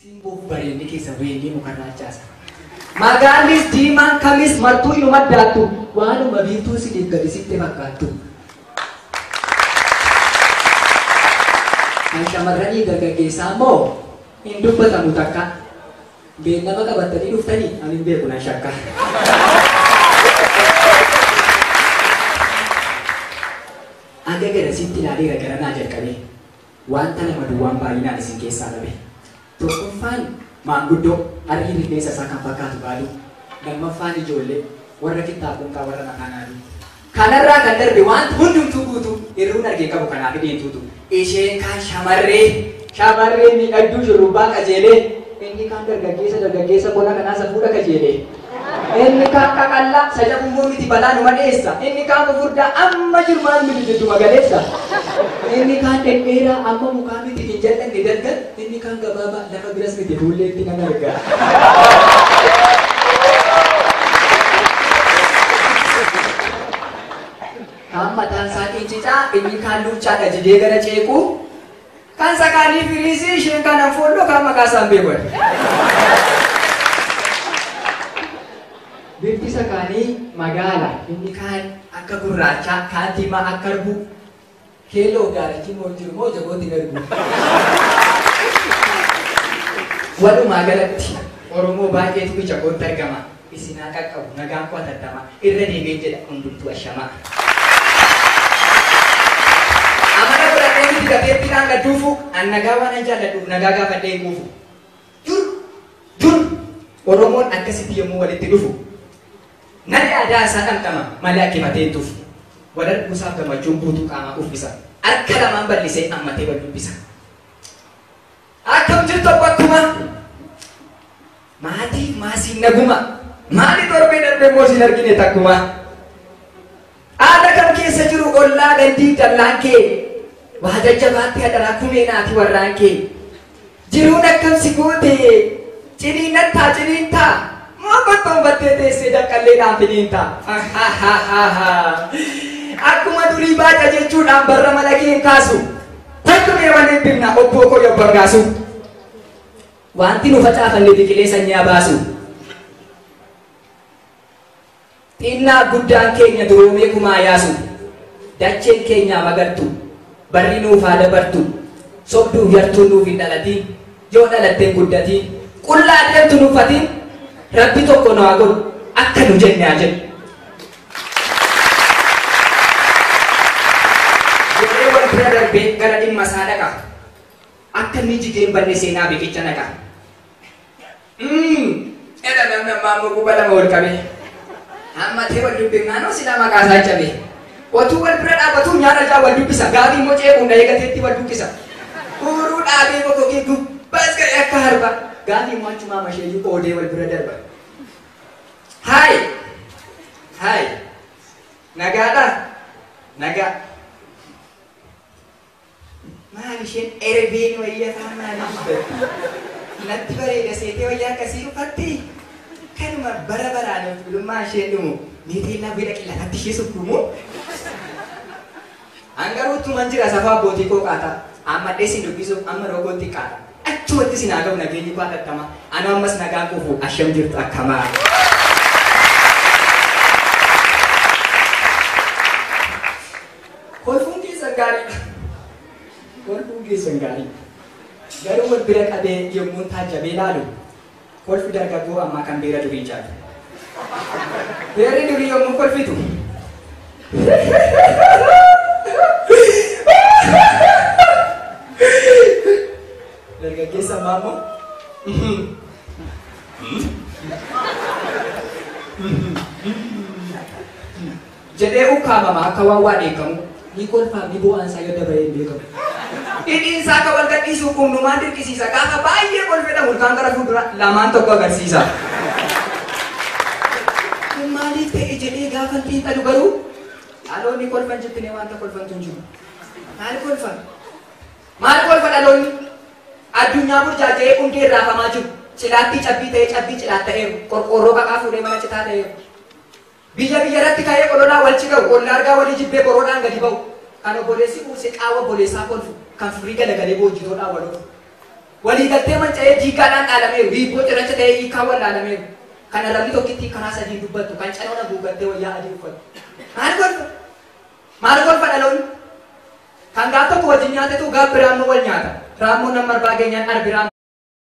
Simboof bareedni keessa weellee mukarraa caasa. Magaalis diimaan kamis martuu inuma addaattu waanuma biiftuu sidiif gadi sitti fakkaattu. Kan shamarranii dargaggeessaa immoo hin dubbatamu takka. Beellama qabatanii dhuftanii ani hin beeku nan shakka. Aga garasitti ilaalee garanaa jalqabee wanta nama duwwaan baay'inaan isin keessaa dhabe. Tokkoffaan maanguddoo harki rifeensa isaa kan fakkaatu baaduu, lammaffaan ijoollee warra kitaabuunqaa warra makaanaaduu. Kanarraa kan darbe wanti hundumtuu guutuu hir'uun argee qabu kanaaf deemtuutu. Isheen kan shamarree miidhagduu shurrubbaa qajeelee, inni kan dargaggeessa bona kanaa safuudha qajeelee. Inni kan qaqallaa sajabummoo miti balaa numa dheessa. Inni kan fufurdaa amma jirmaan miti jiddu magaleessa. Inni kan dhedheeraa amma mukaa miti hin jallanne dalgal. Inni kan gabaabaa lafa biras miti fuulleetti nan argaa. Kan mataan isaa qincicaa, inni kan luuchaadha jidee gara ceequu. Kan sakaanii firiisii isheen kan anfoolloo kan maqaa isaan beekan. Bifti sakaanii magaala, inni kaan akka gurraachaa, kaan diimaa akka arbuu. Keelloo gaarachi moo jiru moo jabooti darbu. Walumaa galatti Oromoo baay'eetu ija kootti argama. Isinaa qaqqabu nagaan koo atattama. Irra deebiin jedha hundumtuu ashamaa. Amana godhannee miti gateetti naan gadduufu an nagaa waan an jaalladhuuf nagaa gaafadhee guufu. Dur Oromoon akkasitti yommuu walitti dhufu. Nani aadaa isaa dhamdhama malee akkimatee hin tufu. Wadarbuusaaf gammachuun guutuu qaamaa uffisa. Harka lamaan bal'isee ammatee wal dubbisa. Akkam jirtu akkuma maatiif maasiin naguma. Maali torbee darbee moo siin argine takkuma. Aada kam keessa jiru ollaa gandii dallaan kee. Waa jajjabaatti hadaraa kumeenaati warraan kee. Jiruun akkamsi goote ciniinnattaa ciniintaa. Mabattoon battee teessee daqqalleedhaan finiinta. Akkuma durii baaca jechuudhaan barra mala keen kaasu. Takka meewwan eebbifna obboo koo yobbargaasu. Wanti nu facaafanne biqilee sanyaa baasu. Xinnaa guddaan keenya duroomee kumaa yaasu. Dacheen keenyaa magartu. Barri nuuf haa dabartu. Sobduuf yartuun nuuf hin dhalatiin. Yoo dhalatteen guddatiin. Qullaa deemtu nuuffatiin. Rabbi tokko nu haa godhu akka nu jenne haa jedhu. Jedhee wal bira darbee gara dhimma isaa dhaqa. Akka inni jigeen banne seenaa beekicha naqa. Edha namni ammaa ammoo guba lama wal qabe. Hammatee wal dubbifnaanoo silaa maqaa isaa cabe. Otuu wal bira dhaabatu nyaara jaa wal dubbisa. Gaabii immoo ceequun eegateetti wal dubbisa. Uruu dhaabee boqoqee gubbaas ga'e akka harba. Gaabii immoo achumaa masheeyyuu qoodee wal bira darba. Hai. Nagaadha. Nagaa. Maal isheen erbeen wayyataa maaliif dubbatti? Natti bareeda seetee wayyaa akkasii uffatti. Kanuma bara baraan filummaa isheen dhumu. Meeteellaa bira qillatatti ishee sukkumu. Hangaruutuman jira safaa abbootii koo qaata. Amma dheessin dubbisuuf amma roogootti qaata. Achumatti si naa gahu nageenyi koo atattama. Anu ammas nagaan quufu asham jirtu akkamaa. Kolfuun keessan gaariidha. Kolfuun keessan gaariidha. Garuu wal bira qabee yommuu taajjabee ilaalu kolfi dargaggoo ammaa kan beera durii jaatu. Beerri durii yommuu kolfitu. Dargaggeessa ammaa immoo. Jedhee ukkaamama akka waan waa dheekamu. Ni kolfaa ni bu'aan isaa yoo dabalee hin beekamu. Hidhiin isaa akka wal gadhiisuu qunnumaan dirqisiisa. Gaafa baay'ee kolfedha mulkaan gara fuuldura lamaan tokko agarsiisa. Maaliif ta'e jedhee gaafa xiinxalu garuu dhaloonni kolfan jettine wanta kolfantu hin jiru. Maal kolfa dhaloonni? Addunyaa burjaaja'ee hundee raafamaa jiru. Cilaattii cabbii ta'ee cabbii cilaat ta'eeru. Qorqoorroo qaqaa fuudhee mana citaa ta'eeru. Biyya irratti ka'ee qololaa wal cigahu. Ollaa argaa walii jibbee boroodhaan gadi ba'u. Kan obboleessi uwwisee qaawwa obboleessaa kolfu. Kan firii galagalee boojjitoodhaan wal oolu. walii galtee manca'ee diigaadhaan dhaalameeru hiibboo cirracha ta'ee hiikaa wal dhaalameeru kan arrabni tokkitti karaa sadii dubbattu kan canoona guugattee wayyaa adii uffatu maal golfa dhaloonni kan gaaf tokko wajjin nyaatetu gaaf biraammoo wal nyaata raammoo nama arbaa geenyaan arbiraam